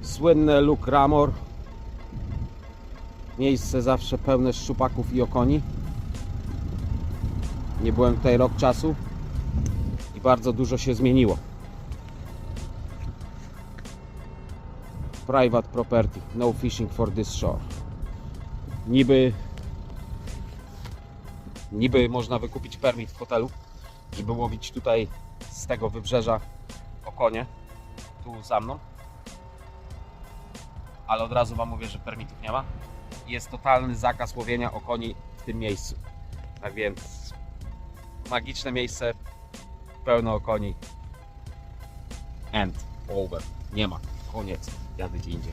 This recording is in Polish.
Słynne Luk Ramor. Miejsce zawsze pełne szczupaków i okoni. Nie byłem tutaj rok czasu i bardzo dużo się zmieniło. Private property, no fishing for this shore. Niby można wykupić permit w hotelu, żeby łowić tutaj z tego wybrzeża okonie, tu za mną. Ale od razu Wam mówię, że permitów nie ma. Jest totalny zakaz łowienia okoni w tym miejscu. Tak więc magiczne miejsce, pełno okoni. End. Over. Nie ma. Koniec. Jadę gdzie indziej.